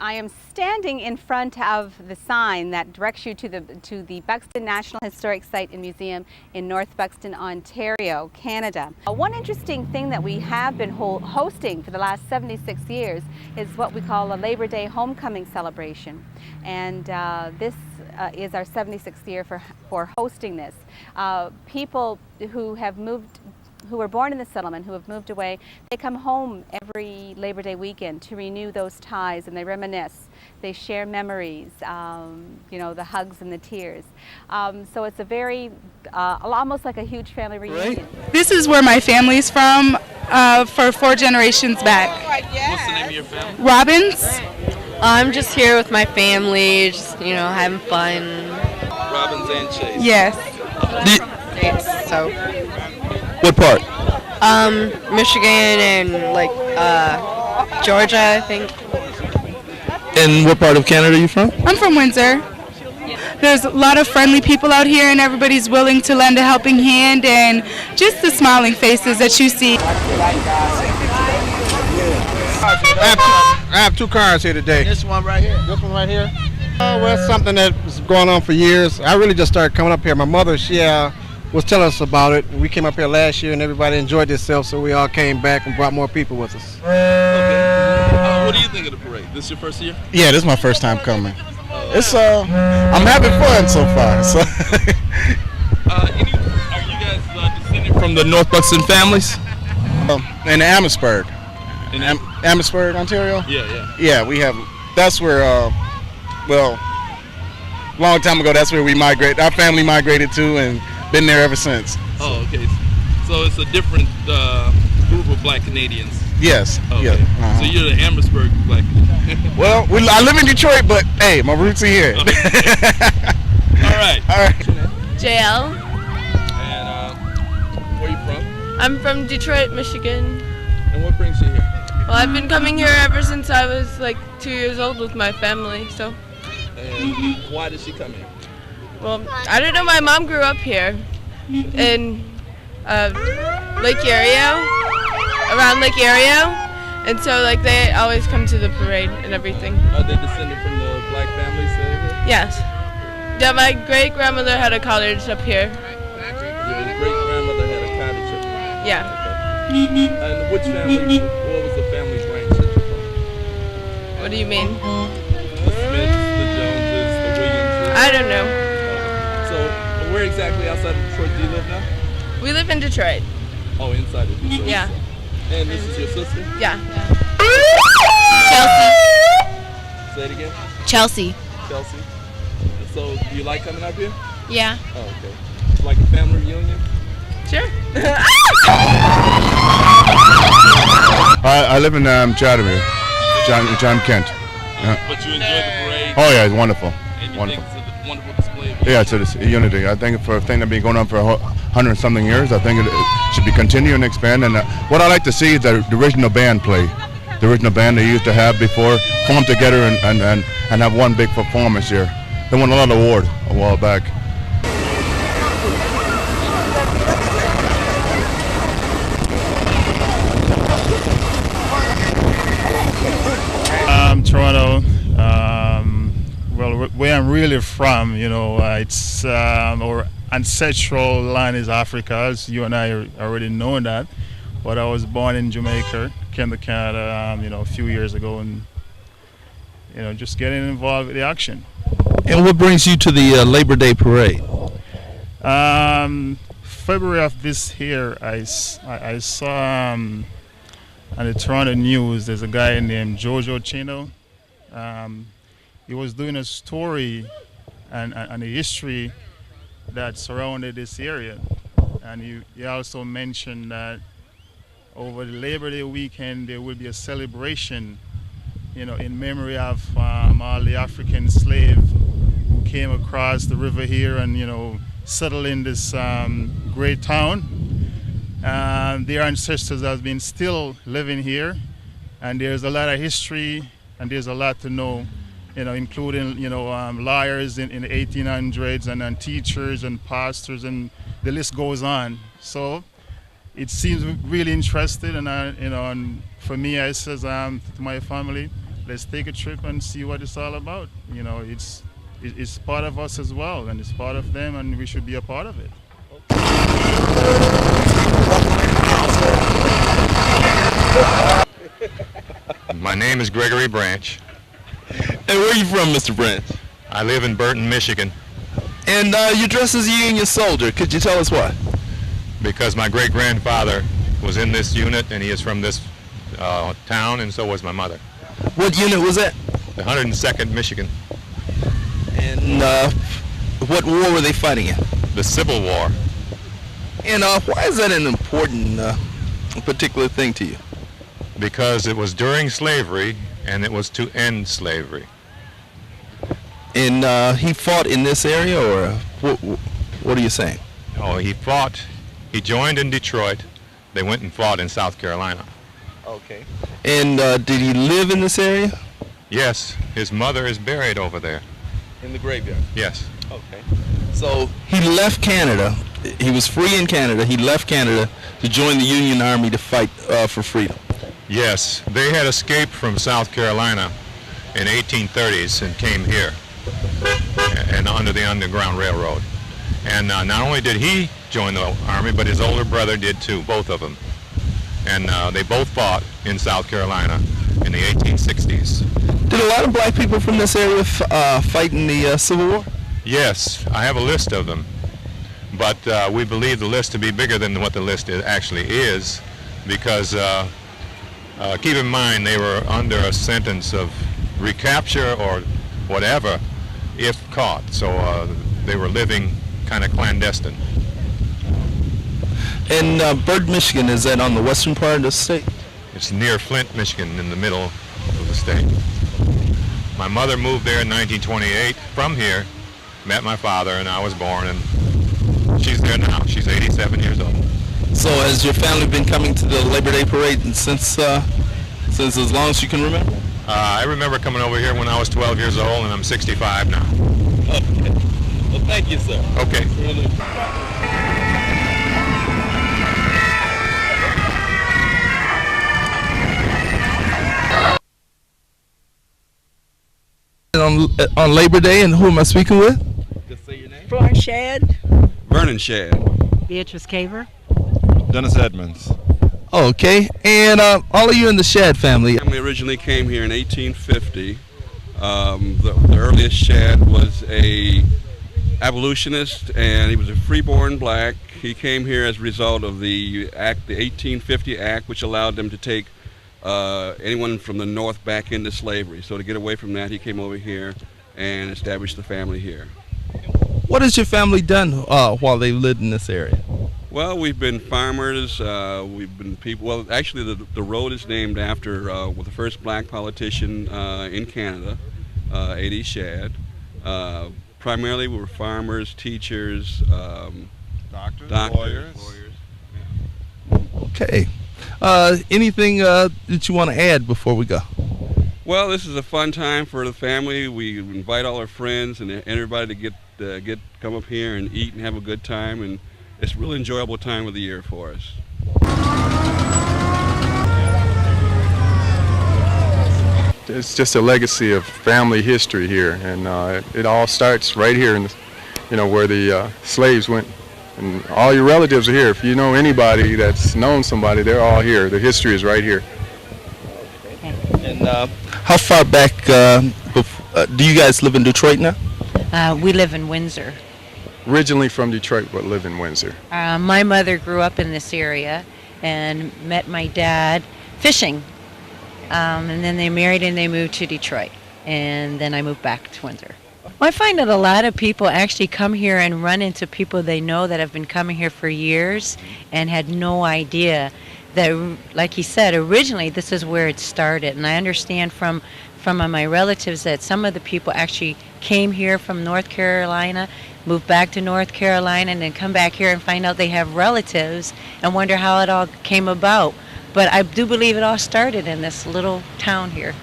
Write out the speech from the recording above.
I am standing in front of the sign that directs you to the Buxton National Historic Site and Museum in North Buxton, Ontario, Canada. One interesting thing that we have been hosting for the last 76 years is what we call a Labor Day homecoming celebration. And this is our 76th year for hosting this. People who were born in the settlement, who have moved away, they come home every Labor Day weekend to renew those ties, and they reminisce. They share memories, you know, the hugs and the tears. So it's a very, almost like a huge family reunion. This is where my family's from, for 4 generations back. What's the name of your family? Robbins. I'm just here with my family, just, you know, having fun. Robbins and Chase. Yes. So. What part? Michigan and like Georgia, I think. And what part of Canada are you from? I'm from Windsor. There's a lot of friendly people out here, and everybody's willing to lend a helping hand, and just the smiling faces that you see. I have 2 cars here today. This one right here. This one right here? Well, it's something that's going on for years. I really just started coming up here. My mother, she was telling us about it. We came up here last year and everybody enjoyed themselves, so we all came back and brought more people with us. Okay. What do you think of the parade? This your first year? Yeah, this is my first time coming. It's I'm having fun so far. So. Are you guys descended from the North Buxton families? In Amherstburg. In Amherstburg, Ontario? Yeah. Yeah, we have, that's where, well, long time ago, that's where we migrated. Our family migrated to and been there ever since. Oh, okay. So it's a different group of Black Canadians. Yes. Okay. Yeah. So you're the Amherstburg Black. Well, I live in Detroit, but hey, my roots are here. Okay. All right. JL. And where are you from? I'm from Detroit, Michigan. And what brings you here? Well, I've been coming here ever since I was like 2 years old with my family, so. And why did she come here? Well, I don't know, my mom grew up here in Lake Erie, around Lake Erie, and so like they always come to the parade and everything. Are they descended from the Black families that are here? Yes. Yeah, my great-grandmother had a cottage up here. Your great-grandmother had a cottage up here? Yeah. Okay. And which family, what was the family branch that you're from? What do you mean? The Smiths, the Joneses, the Williamses? I don't know. So where exactly outside of Detroit do you live now? We live in Detroit. Oh, inside of Detroit. Yeah. And this is your sister? Yeah. Say it again? Chelsea. Chelsea. So do you like coming up here? Yeah. Oh, okay. Like a family reunion? Sure. I live in Chatham, John Kent. But you enjoy the parade? Oh yeah, it's wonderful. And you Wonderful. think it's a wonderful display of Yeah, it's a unity. I think for a thing that's been going on for 100-something years, I think it should be continue and expand. And what I like to see is the original band play. The original band they used to have before form together and have one big performance here. They won a lot of award a while back. Toronto. Well, where I'm really from, you know, it's our ancestral land is Africa, as you and I already know that. But I was born in Jamaica, came to Canada, you know, a few years ago, and you know, just getting involved with the action. And what brings you to the Labor Day parade? February of this year, I saw on the Toronto News, there's a guy named Jojo Chino. He was doing a story and the history that surrounded this area. And he also mentioned that over the Labor Day weekend, there will be a celebration, you know, in memory of all the African slaves who came across the river here and, you know, settled in this great town. Their ancestors have been still living here, and there's a lot of history and there's a lot to know, you know, including, you know, lawyers in the 1800s and teachers and pastors, and the list goes on. So it seems really interesting, and you know, and for me, I says to my family, let's take a trip and see what it's all about. You know, it's part of us as well, and it's part of them, and we should be a part of it. My name is Gregory Branch. And where are you from, Mr. Branch? I live in Burton, Michigan. And you dress as a Union soldier. Could you tell us why? Because my great-grandfather was in this unit, and he is from this town, and so was my mother. What unit was that? The 102nd Michigan. And what war were they fighting in? The Civil War. And why is that an important particular thing to you? Because it was during slavery, and it was to end slavery. And he fought in this area, or what are you saying? Oh, he fought. He joined in Detroit. They went and fought in South Carolina. Okay. And did he live in this area? Yes, his mother is buried over there. In the graveyard? Yes. Okay. So he left Canada. He was free in Canada. He left Canada to join the Union Army to fight for freedom. Yes, they had escaped from South Carolina in 1830s and came here and under the Underground Railroad. And not only did he join the Army, but his older brother did too, both of them. And they both fought in South Carolina in the 1860s. Did a lot of black people from this area fight in the Civil War? Yes, I have a list of them. But we believe the list to be bigger than what the list actually is, because keep in mind they were under a sentence of recapture or whatever if caught. So they were living kind of clandestine. And Burton, Michigan, is that on the western part of the state? It's near Flint, Michigan, in the middle of the state. My mother moved there in 1928 from here, met my father, and I was born, and she's there now. She's 87 years old. So has your family been coming to the Labor Day parade since as long as you can remember? I remember coming over here when I was 12 years old, and I'm 65 now. Okay. Well, thank you, sir. Okay. On Labor Day, and who am I speaking with? Just say your name. Florence Shad. Vernon Shad. Beatrice Caver. Dennis Edmonds. Oh, okay. And all of you in the Shad family. We originally came here in 1850. The earliest Shad was a abolitionist, and he was a freeborn black. He came here as a result of the act, the 1850 Act, which allowed them to take anyone from the North back into slavery. So to get away from that, he came over here and established the family here. What has your family done while they lived in this area? Well, we've been farmers. We've been people. Well, actually, the road is named after the first black politician in Canada, A.D. Shad. Primarily, we were farmers, teachers, doctors, lawyers. Yeah. Okay. Anything that you want to add before we go? Well, this is a fun time for the family. We invite all our friends and everybody to come up here and eat and have a good time, and it's a really enjoyable time of the year for us. It's just a legacy of family history here, and it all starts right here, where the slaves went. And all your relatives are here. If you know anybody that's known somebody, they're all here. The history is right here. And how far back do you guys live in Detroit now? We live in Windsor. Originally from Detroit, but live in Windsor. My mother grew up in this area and met my dad fishing. And then they married and they moved to Detroit. And then I moved back to Windsor. Well, I find that a lot of people actually come here and run into people they know that have been coming here for years and had no idea that, like he said, originally this is where it started. And I understand from my relatives that some of the people actually came here from North Carolina, moved back to North Carolina, and then come back here and find out they have relatives and wonder how it all came about. But I do believe it all started in this little town here.